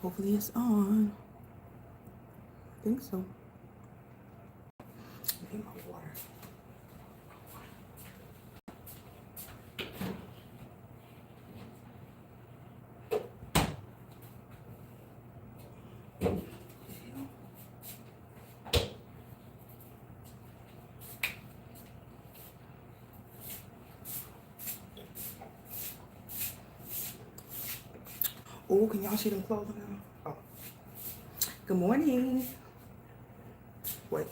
Hopefully it's on. I think so. Get my water. Oh, can y'all see them clothes now? Oh. Good morning. Wait.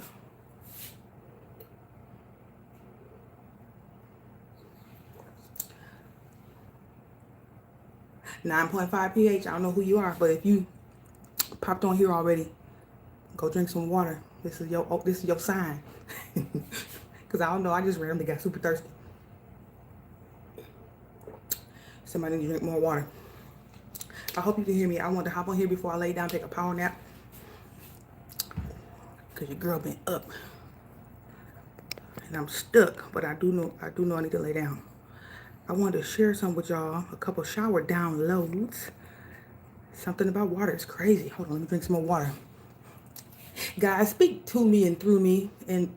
9.5 pH. I don't know who you are, but if you popped on here already, go drink some water. This is your sign. Cause I don't know. I just randomly got super thirsty. Somebody need to drink more water. I hope you can hear me. I wanted to hop on here before I lay down, take a power nap. Cause your girl been up. And I'm stuck, but I do know I need to lay down. I wanted to share some with y'all, a couple shower downloads. Something about water is crazy. Hold on, let me drink some more water. Guys, speak to me and through me and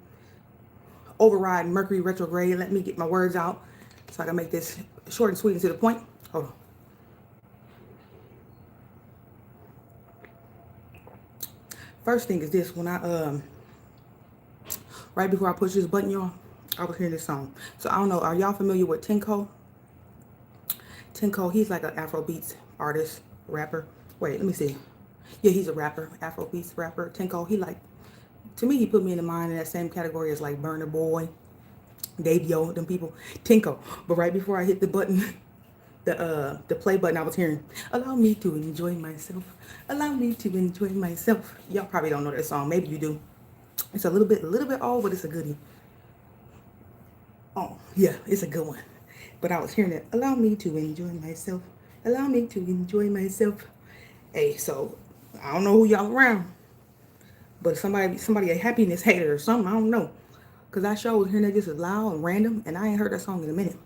override Mercury retrograde. Let me get my words out so I can make this short and sweet and to the point. Hold on. First thing is this, when I right before I push this button, y'all, I was hearing this song. So I don't know, are y'all familiar with Tenko? Tenko, he's like an Afrobeats artist, rapper. Wait, let me see. Yeah, he's a rapper, Afrobeats rapper. Tenko, he like, to me, he put me in the mind in that same category as like Burna Boy, Dave Yo, them people. Tenko. But right before I hit the button, the play button, I was hearing, allow me to enjoy myself. Allow me to enjoy myself. Y'all probably don't know that song. Maybe you do. It's a little bit old, but it's a goodie. Oh, yeah, it's a good one. But I was hearing it. Allow me to enjoy myself. Allow me to enjoy myself. Hey, so I don't know who y'all around, but somebody a happiness hater or something. I don't know, cause I sure was hearing it just as loud and random, and I ain't heard that song in a minute.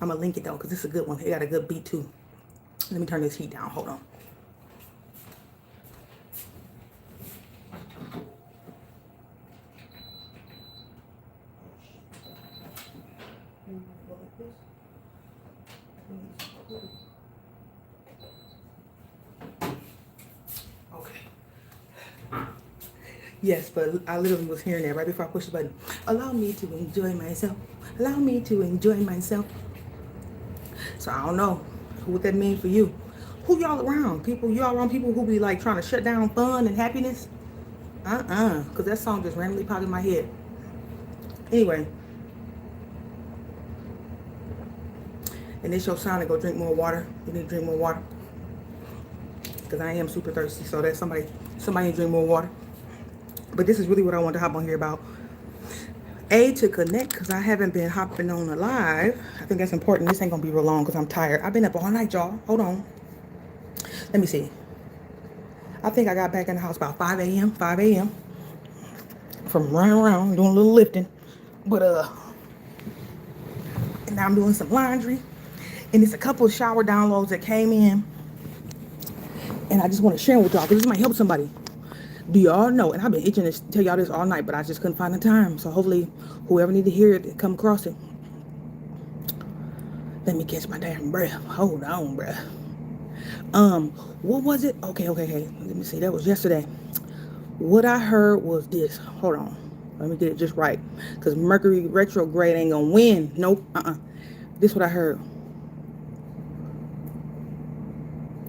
I'm gonna link it though, cause it's a good one. It got a good beat too. Let me turn this heat down. Hold on. Yes, but I literally was hearing that right before I pushed the button. Allow me to enjoy myself. Allow me to enjoy myself. So I don't know what that means for you. Who y'all around? Y'all around people who be like trying to shut down fun and happiness? Because that song just randomly popped in my head. Anyway. And it's your sign to go drink more water. You need to drink more water. Because I am super thirsty. So that's somebody need to drink more water. But this is really what I want to hop on here about. To connect, because I haven't been hopping on the live. I think that's important. This ain't going to be real long because I'm tired. I've been up all night, y'all. Hold on. Let me see. I think I got back in the house about 5 a.m. From running around, doing a little lifting. But, and now I'm doing some laundry. And it's a couple of shower downloads that came in. And I just want to share them with y'all because this might help somebody. Do y'all know, and I've been itching to tell y'all this all night, but I just couldn't find the time. So hopefully whoever need to hear it, come across it. Let me catch my damn breath. Hold on, bruh. What was it? Okay. Let me see. That was yesterday. What I heard was this. Hold on. Let me get it just right. Because Mercury retrograde ain't gonna win. Nope. This is what I heard.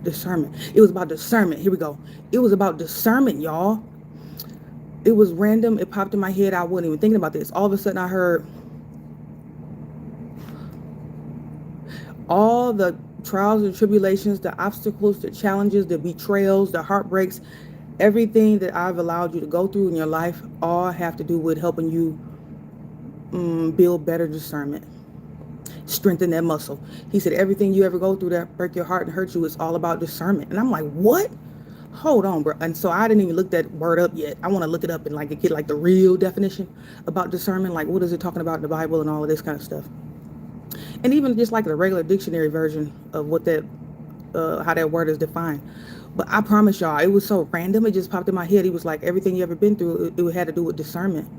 Discernment. It was about discernment. Here we go. It was about discernment, y'all. It was random. It popped in my head. I wasn't even thinking about this. All of a sudden I heard all the trials and tribulations, the obstacles, the challenges, the betrayals, the heartbreaks, everything that I've allowed you to go through in your life all have to do with helping you build better discernment. Strengthen that muscle. He said everything you ever go through that break your heart and hurt you is all about discernment. And I'm like, what? Hold on, bro. And so I didn't even look that word up yet. I want to look it up and like get like the real definition about discernment. Like what is it talking about in the Bible and all of this kind of stuff. And even just like the regular dictionary version of what that how that word is defined. But I promise y'all, it was so random. It just popped in my head. He was like, everything you ever been through, it had to do with discernment.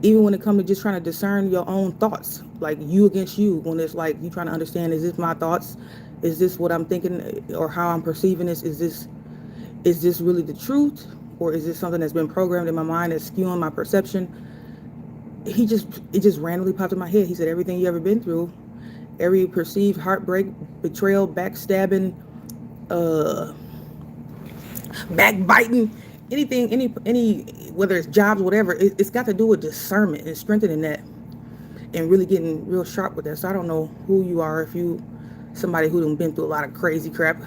Even when it comes to just trying to discern your own thoughts, like you against you, when it's like you trying to understand, is this my thoughts? Is this what I'm thinking or how I'm perceiving this? Is this really the truth? Or is this something that's been programmed in my mind that's skewing my perception? It just randomly popped in my head. He said, everything you ever been through, every perceived heartbreak, betrayal, backstabbing, backbiting, anything, any, whether it's jobs, whatever, it's got to do with discernment and strengthening that and really getting real sharp with that. So I don't know who you are, if you somebody who done been through a lot of crazy crap,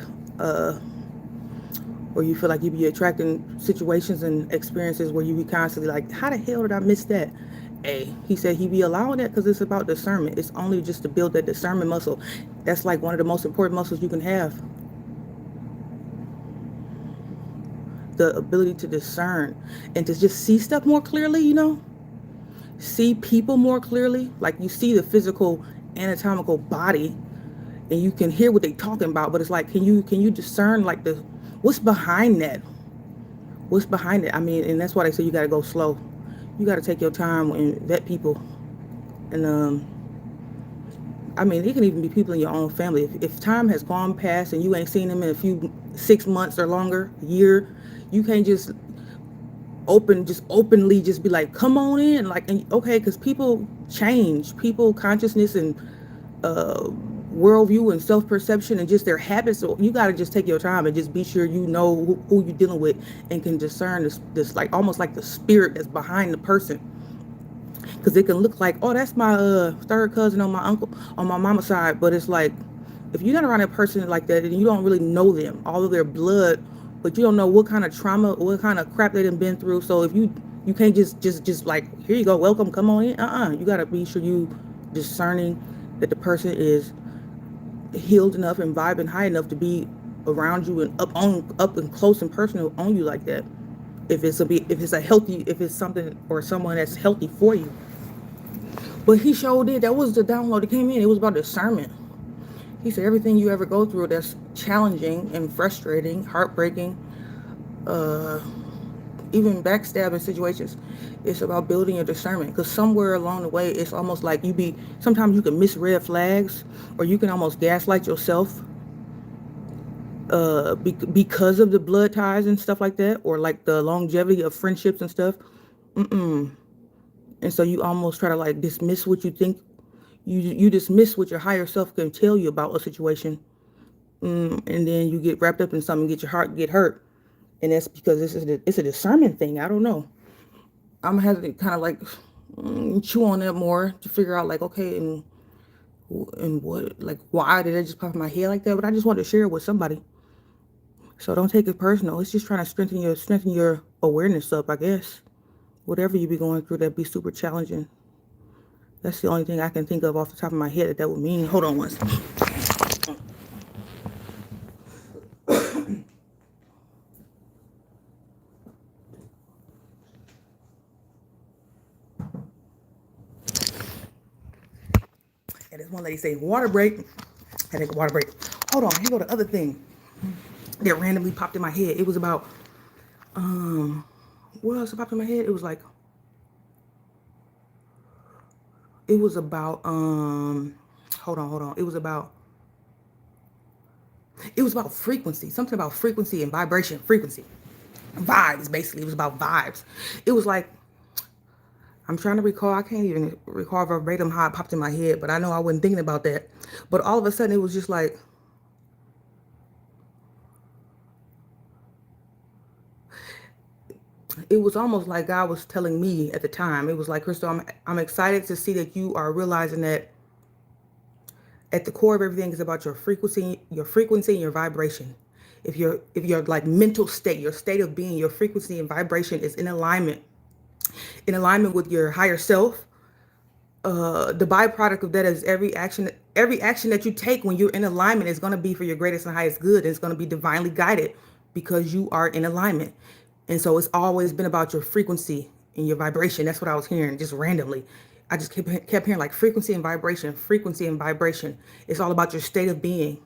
or you feel like you be attracting situations and experiences where you be constantly like, how the hell did I miss that? Hey, he said he be allowing that because it's about discernment. It's only just to build that discernment muscle. That's like one of the most important muscles you can have. The ability to discern and to just see stuff more clearly, you know? See people more clearly. Like you see the physical anatomical body and you can hear what they talking about, but it's like, can you discern like what's behind that? What's behind it? I mean, and that's why they say you got to go slow. You got to take your time and vet people. And I mean, it can even be people in your own family. If time has gone past and you ain't seen them in a few 6 months or longer, a year, you can't just openly just be like, come on in, like, and, okay, because people change, people consciousness and worldview and self-perception and just their habits. So you got to just take your time and just be sure you know who you're dealing with and can discern this like almost like the spirit that's behind the person. Because it can look like, oh, that's my third cousin on my mama's side, but it's like, if you're not around a person like that and you don't really know them, all of their blood, but you don't know what kind of trauma, what kind of crap they done been through. So if you can't just like, here you go, welcome, come on in. You got to be sure you discerning that the person is healed enough and vibing high enough to be around you and up and close and personal on you like that. If it's something or someone that's healthy for you. But he showed it. That was the download that came in. It was about discernment. He said everything you ever go through that's challenging and frustrating, heartbreaking, even backstabbing situations, it's about building your discernment. Because somewhere along the way, it's almost like sometimes you can miss red flags, or you can almost gaslight yourself because of the blood ties and stuff like that, or like the longevity of friendships and stuff. And so you almost try to like dismiss what you think. You dismiss what your higher self can tell you about a situation, and then you get wrapped up in something, get your heart get hurt, and that's because it's a discernment thing. I don't know. I'm gonna have to kind of like chew on that more to figure out like, okay, and what, like, why did it just pop in my head like that? But I just wanted to share it with somebody. So don't take it personal. It's just trying to strengthen your awareness up, I guess. Whatever you be going through, that'd be super challenging. That's the only thing I can think of off the top of my head that would mean. Hold on one second. And this one lady say, water break. I take a water break. Hold on, here go the other thing that randomly popped in my head. It was about, what else popped in my head? It was about, hold on. It was about frequency. Something about frequency and vibration. Frequency. Vibes, basically. It was about vibes. It was like, I'm trying to recall. I can't even recall verbatim how it popped in my head, but I know I wasn't thinking about that. But all of a sudden, it was just like, it was almost like God was telling me at the time. It was like, Crystal, I'm excited to see that you are realizing that at the core of everything is about your frequency and your vibration. If your like mental state, your state of being, your frequency and vibration is in alignment with your higher self, the byproduct of that is every action that you take when you're in alignment is going to be for your greatest and highest good, and it's going to be divinely guided because you are in alignment. And so it's always been about your frequency and your vibration. That's what I was hearing just randomly. I just kept hearing like frequency and vibration. It's all about your state of being.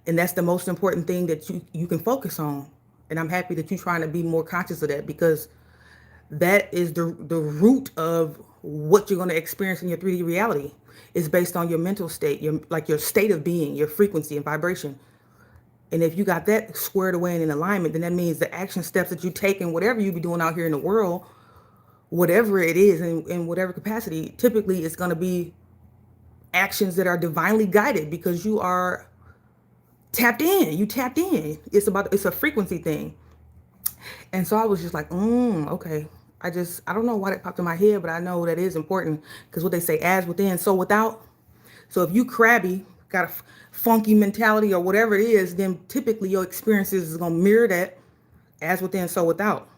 And that's the most important thing that you can focus on. And I'm happy that you're trying to be more conscious of that, because that is the root of what you're going to experience in your 3D reality. Is based on your mental state, your state of being, your frequency and vibration. And if you got that squared away and in alignment, then that means the action steps that you take and whatever you be doing out here in the world, whatever it is, in whatever capacity, typically it's going to be actions that are divinely guided, because you are tapped in. You tapped in. It's a frequency thing. And so I was just like, okay. I don't know why that popped in my head, but I know that is important, because what they say, as within, so without. So if you crabby, got a funky mentality or whatever it is, then typically your experiences is going to mirror that, as within, so without.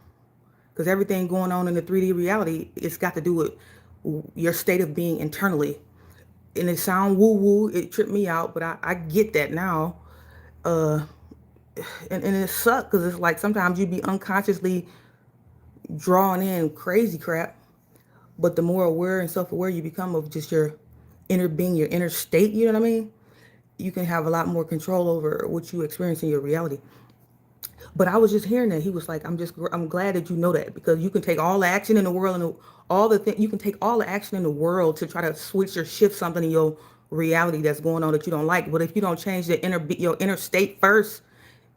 Because everything going on in the 3D reality, it's got to do with your state of being internally. And it sound woo-woo, it tripped me out, but I get that now. And it sucks, because it's like sometimes you be unconsciously drawing in crazy crap. But the more aware and self-aware you become of just your inner being, your inner state, you know what I mean? You can have a lot more control over what you experience in your reality. But I was just hearing that he was like, I'm glad that you know that, because you can take all the action in the world and you can take all the action in the world to try to switch or shift something in your reality that's going on that you don't like. But if you don't change your inner state first,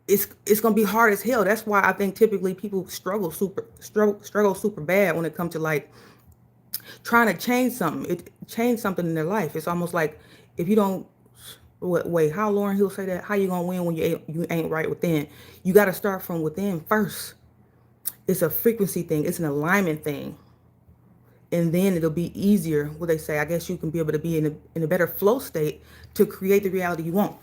it's gonna be hard as hell. That's why I think typically people struggle super bad when it comes to like trying to change something in their life. It's almost like if you don't wait, how Lauren Hill say that? How you gonna win when you ain't right within? You got to start from within first. It's a frequency thing. It's an alignment thing, and then it'll be easier. What they say, I guess you can be able to be in a better flow state to create the reality you want.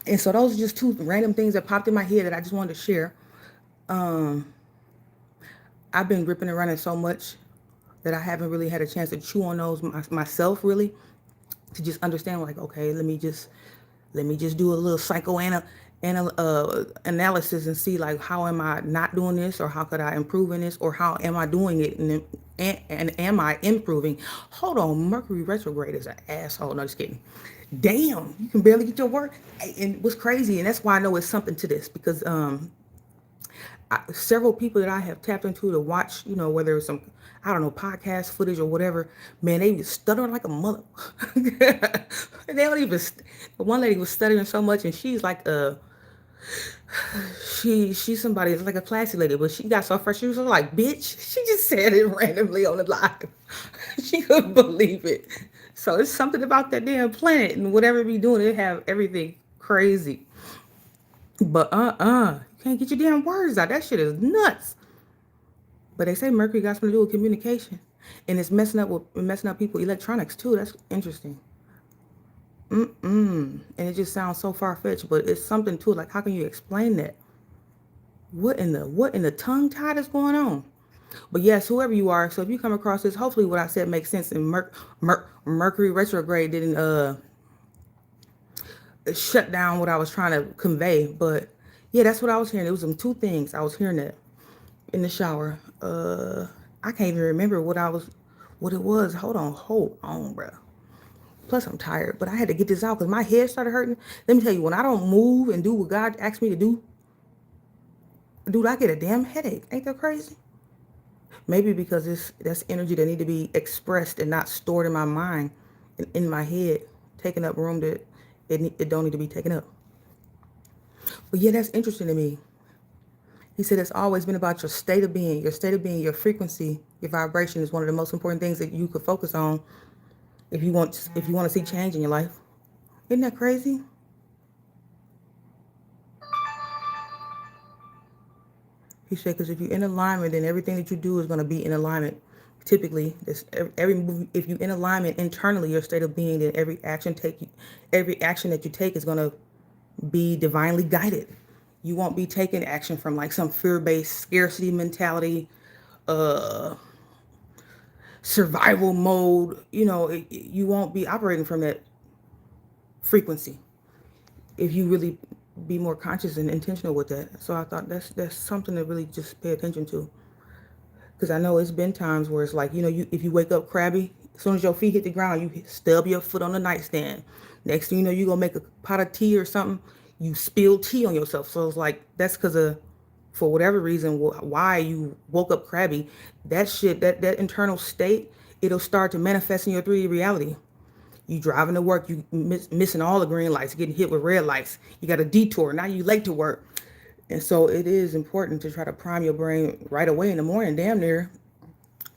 And so those are just two random things that popped in my head that I just wanted to share. I've been ripping and running so much that I haven't really had a chance to chew on those myself, really, to just understand, like, okay, let me just do a little analysis and see, like, how am I not doing this, or how could I improve in this, or how am I doing it, and am I improving? Hold on, Mercury retrograde is an asshole. No, just kidding. Damn, you can barely get your word. And what's crazy, and that's why I know it's something to this, because several people that I have tapped into to watch, whether it's some, I don't know, podcast footage or whatever, man, they was stuttering like a mother. They don't even, one lady was stuttering so much, and she's like she's somebody that's like a classy lady, but she got so fresh, she was like, bitch, she just said it randomly on the live. She couldn't believe it. So it's something about that damn planet, and whatever it be doing, it have everything crazy. But you can't get your damn words out. That shit is nuts. But they say Mercury got something to do with communication, and it's messing up people electronics too. That's interesting. And it just sounds so far-fetched, but it's something to it. Like, how can you explain that? What in the tongue tied is going on? But yes, whoever you are, so if you come across this, hopefully what I said makes sense, and Mercury retrograde didn't shut down what I was trying to convey. But yeah, that's what I was hearing. It was some two things. I was hearing that in the shower. I can't even remember what it was. Hold on, bro. Plus, I'm tired, but I had to get this out because my head started hurting. Let me tell you, when I don't move and do what God asked me to do, dude, I get a damn headache. Ain't that crazy? Maybe because that's energy that need to be expressed and not stored in my mind and in my head, taking up room that it don't need to be taken up. But yeah, that's interesting to me. He said it's always been about your state of being. Your state of being, your frequency, your vibration is one of the most important things that you could focus on if you want to see change in your life. Isn't that crazy? He said, because if you're in alignment, then everything that you do is going to be in alignment. Typically, if you're in alignment internally, your state of being, then every action that you take is going to be divinely guided. You won't be taking action from like some fear-based scarcity mentality, survival mode. You won't be operating from that frequency if you really be more conscious and intentional with that. So I thought that's something to really just pay attention to. Because I know it's been times where it's like, if you wake up crabby, as soon as your feet hit the ground, you stub your foot on the nightstand. Next thing you know, you're going to make a pot of tea or something. you spill tea on yourself. So it's like, that's because of, for whatever reason, why you woke up crabby. That shit, that internal state, it'll start to manifest in your 3D reality. You driving to work, you missing all the green lights, getting hit with red lights. You got a detour. Now you late to work. And so it is important to try to prime your brain right away in the morning, damn near.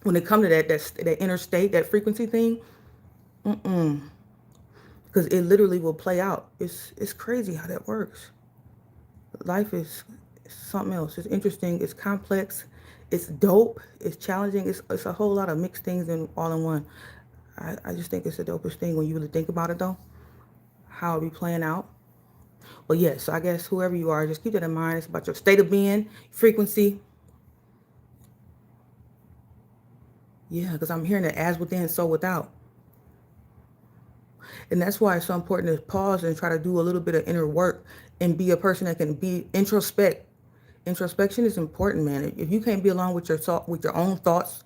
When it comes to that inner state, that frequency thing, because it literally will play out. It's crazy how that works. Life is something else. It's interesting. It's complex. It's dope. It's challenging. It's a whole lot of mixed things all in one. I just think it's the dopest thing when you really think about it, though. How it be playing out. But yes, so I guess whoever you are, just keep that in mind. It's about your state of being, frequency. Yeah, because I'm hearing that as within, so without. And that's why it's so important to pause and try to do a little bit of inner work and be a person that can be introspect. Introspection is important, man. If you can't be alone with your own thoughts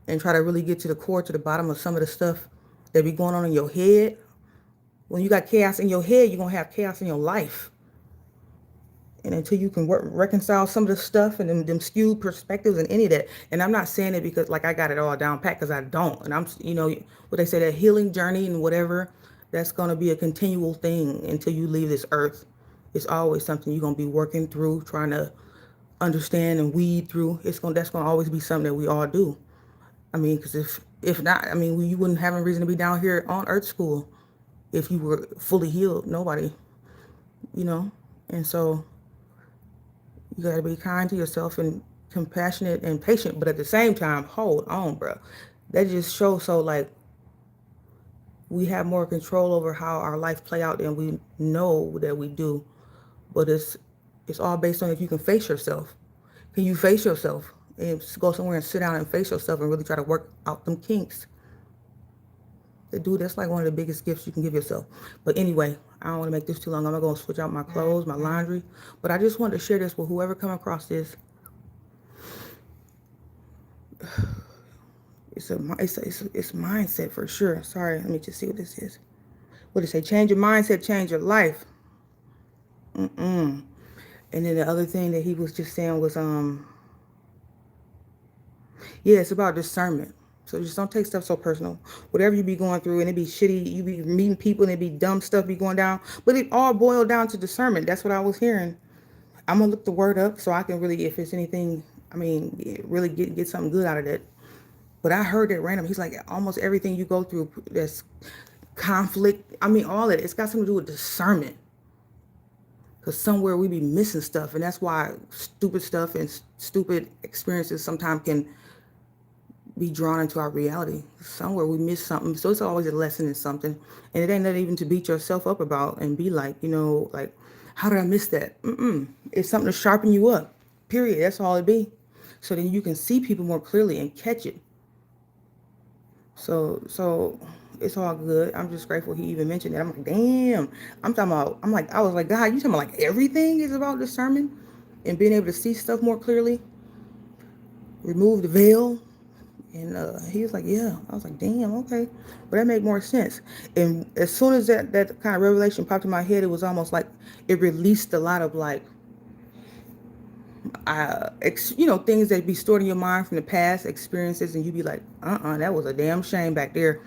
and try to really get to the core, to the bottom of some of the stuff that be going on in your head, when you got chaos in your head, you're going to have chaos in your life. And until you can reconcile some of the stuff and them skewed perspectives and any of that. And I'm not saying it because like I got it all down pat, because I don't. And I'm, what they say, that healing journey and whatever, that's going to be a continual thing until you leave this earth. It's always something you're going to be working through, trying to understand and weed through. That's going to always be something that we all do. I mean, because if not, I mean, you wouldn't have a reason to be down here on Earth School if you were fully healed. Nobody, And so you got to be kind to yourself and compassionate and patient. But at the same time, hold on, bro. That just shows so like we have more control over how our life play out than we know that we do. But it's all based on if you can face yourself. Can you face yourself and go somewhere and sit down and face yourself and really try to work out them kinks? Dude, that's like one of the biggest gifts you can give yourself. But anyway, I don't want to make this too long. I'm not going to switch out my clothes, my laundry. But I just wanted to share this with whoever come across this. It's mindset for sure. Sorry, let me just see what this is. What did it say? Change your mindset, change your life. And then the other thing that he was just saying was, it's about discernment. So just don't take stuff so personal. Whatever you be going through, and it be shitty, you be meeting people, and it be dumb stuff be going down. But it all boiled down to discernment. That's what I was hearing. I'm going to look the word up so I can really, if it's anything, really get something good out of that. But I heard that random. He's like, almost everything you go through, that's conflict. All of it. It's got something to do with discernment. Because somewhere we be missing stuff. And that's why stupid stuff and stupid experiences sometimes can be drawn into our reality. Somewhere we miss something. So it's always a lesson in something. And it ain't nothing even to beat yourself up about and be like, like, how did I miss that? It's something to sharpen you up. Period. That's all it be. So then you can see people more clearly and catch it. So it's all good. I'm just grateful he even mentioned that. I'm like, damn. I was like, God, you talking about like everything is about discernment and being able to see stuff more clearly? Remove the veil. And he was like, yeah. I was like, damn, okay. But that made more sense. And as soon as that kind of revelation popped in my head, it was almost like it released a lot of like, things that be stored in your mind from the past experiences. And you be like, that was a damn shame back there.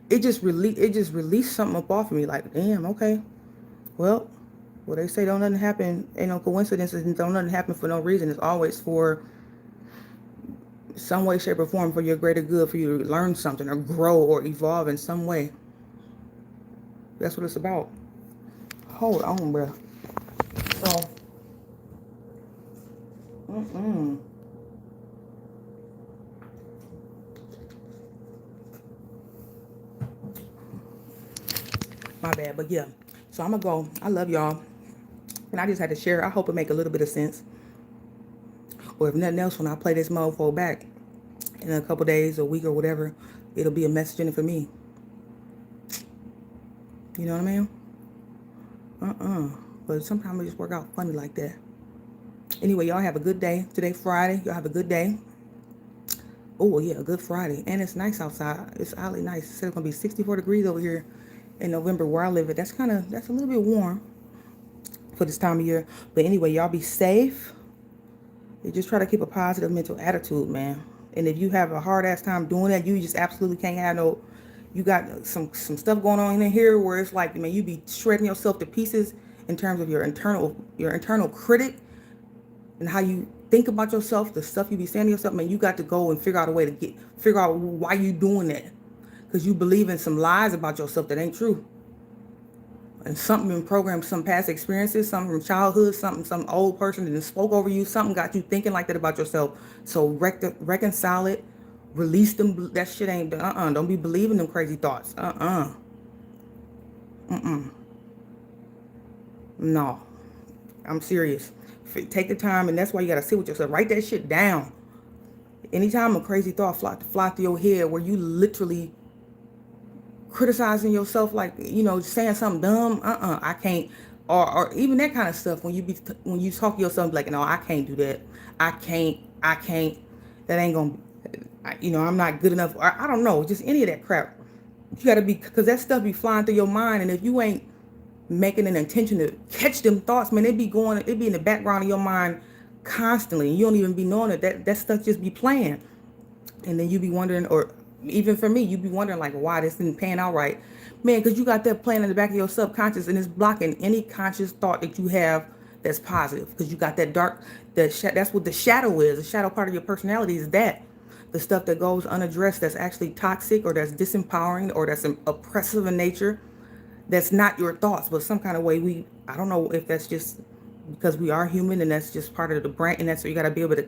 It just released something up off of me. Like, damn, okay. Well, they say don't nothing happen. Ain't no coincidences, and don't nothing happen for no reason. It's always for some way, shape, or form, for your greater good, for you to learn something or grow or evolve in some way. That's what it's about. Hold on, bro. So, my bad, but yeah. So I'm gonna go. I love y'all, and I just had to share. I hope it make a little bit of sense. Or if nothing else, when I play this mofo back in a couple days, a week, or whatever, it'll be a message in it for me. You know what I mean? But sometimes it just work out funny like that. Anyway, y'all have a good day. Today, Friday. Y'all have a good day. Oh, yeah, a good Friday. And it's nice outside. It's oddly nice. It said it's going to be 64 degrees over here in November where I live at. That's a little bit warm for this time of year. But anyway, y'all be safe. You just try to keep a positive mental attitude, man. And if you have a hard ass time doing that, you just absolutely can't have no. You got some stuff going on in here where it's like, man, you be shredding yourself to pieces in terms of your internal critic and how you think about yourself, the stuff you be saying to yourself. Man, you got to go and figure out a way to figure out why you doing that, because you believe in some lies about yourself that ain't true. And something been programmed, some past experiences, something from childhood, something some old person that spoke over you, something got you thinking like that about yourself. So reconcile it, release them. That shit ain't don't be believing them crazy thoughts. No, I'm serious. Take the time, and that's why you gotta sit with yourself. Write that shit down. Anytime a crazy thought fly through your head where you literally criticizing yourself, like, you know, saying something dumb, I can't, or even that kind of stuff, when you talk to yourself like, no, I can't do that, I can't, that ain't gonna, you know, I'm not good enough, or I don't know, just any of that crap. You gotta be, because that stuff be flying through your mind, and if you ain't making an intention to catch them thoughts, man, it be in the background of your mind constantly, and you don't even be knowing that stuff just be playing. And then you be wondering, or even for me, you be wondering like, why this isn't paying out right, man, because you got that playing in the back of your subconscious, and it's blocking any conscious thought that you have that's positive, because you got that dark, that's what the shadow is. The shadow part of your personality is that the stuff that goes unaddressed, that's actually toxic, or that's disempowering, or that's oppressive in nature, that's not your thoughts, but some kind of way I don't know if that's just because we are human, and that's just part of the brain, and that's what you got to be able to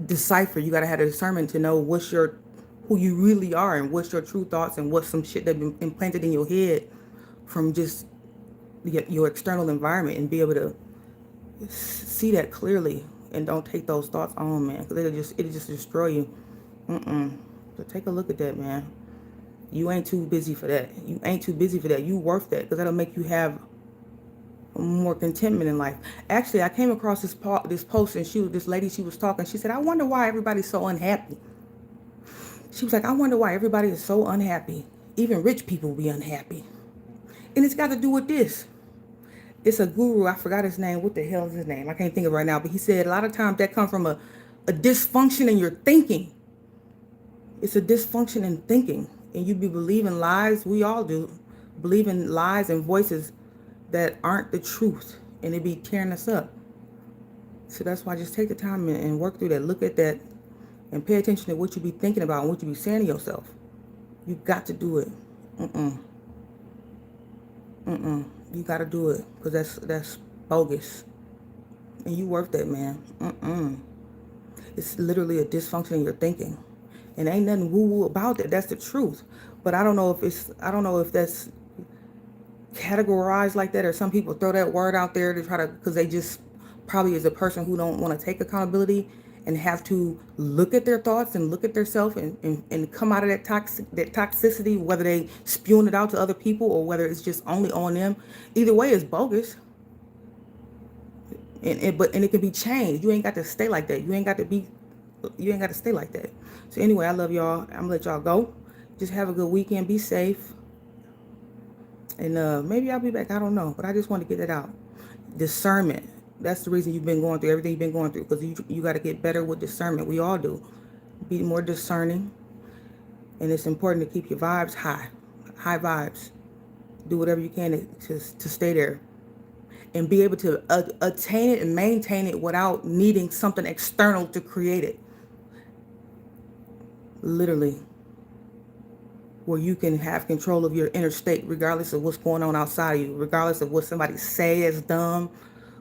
decipher. You got to have the discernment to know who you really are, and what's your true thoughts, and what's some shit that been implanted in your head from just your external environment, and be able to see that clearly, and don't take those thoughts on, man, because it'll just destroy you. So take a look at that, man. You ain't too busy for that. You ain't too busy for that. You worth that, because that'll make you have more contentment in life. Actually, I came across this post, and this lady, she was talking. She said, I wonder why everybody's so unhappy. She was like, I wonder why everybody is so unhappy. Even rich people be unhappy. And it's got to do with this. It's a guru. I forgot his name. What the hell is his name? I can't think of it right now. But he said a lot of times that comes from a dysfunction in your thinking. It's a dysfunction in thinking. And you be believing lies. We all do. Believing lies and voices that aren't the truth. And it be tearing us up. So that's why just take the time and work through that. Look at that. And pay attention to what you be thinking about and what you be saying to yourself. You got to do it. You got to do it, because that's bogus. And you worth that, man. It's literally a dysfunction in your thinking. And ain't nothing woo-woo about that. That's the truth. But I don't know if that's categorized like that, or some people throw that word out there to try to, because they just probably is a person who don't want to take accountability and have to look at their thoughts and look at themselves and come out of that toxicity, whether they spewing it out to other people or whether it's just only on them. Either way, it's bogus. And it can be changed. You ain't got to stay like that. You ain't got to stay like that. So anyway, I love y'all. I'm gonna let y'all go. Just have a good weekend. Be safe. And maybe I'll be back. I don't know. But I just want to get it out. Discernment. That's the reason you've been going through everything you've been going through, because you got to get better with discernment. We all do. Be more discerning. And it's important to keep your vibes high vibes. Do whatever you can to stay there. And be able to attain it and maintain it without needing something external to create it. Literally. Where you can have control of your inner state, regardless of what's going on outside of you, regardless of what somebody say is dumb,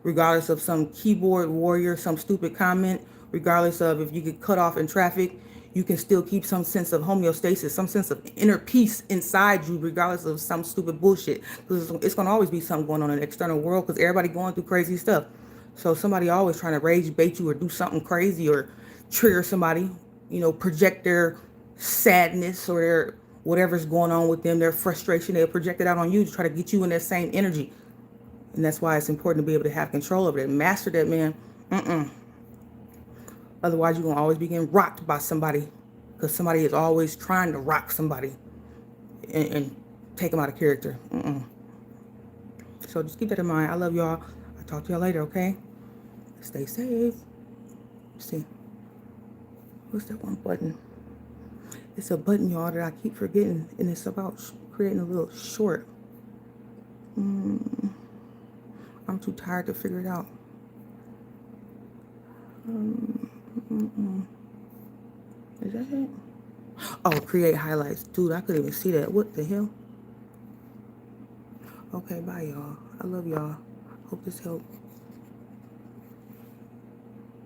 regardless of some keyboard warrior, some stupid comment, regardless of if you get cut off in traffic, you can still keep some sense of homeostasis, some sense of inner peace inside you, regardless of some stupid bullshit. Because it's going to always be something going on in the external world, because everybody going through crazy stuff. So somebody always trying to rage bait you or do something crazy or trigger somebody, project their sadness or their whatever's going on with them, their frustration, they'll project it out on you to try to get you in that same energy. And that's why it's important to be able to have control over it. Master that, man. Otherwise, you're going to always be getting rocked by somebody, because somebody is always trying to rock somebody and take them out of character. So just keep that in mind. I love y'all. I'll I'll talk to y'all later, okay? Stay safe. Let's see. What's that one button? It's a button, y'all, that I keep forgetting, and it's about creating a little short. I'm too tired to figure it out. Is that it? Oh, create highlights. Dude, I couldn't even see that. What the hell? Okay, bye, y'all. I love y'all. Hope this helped.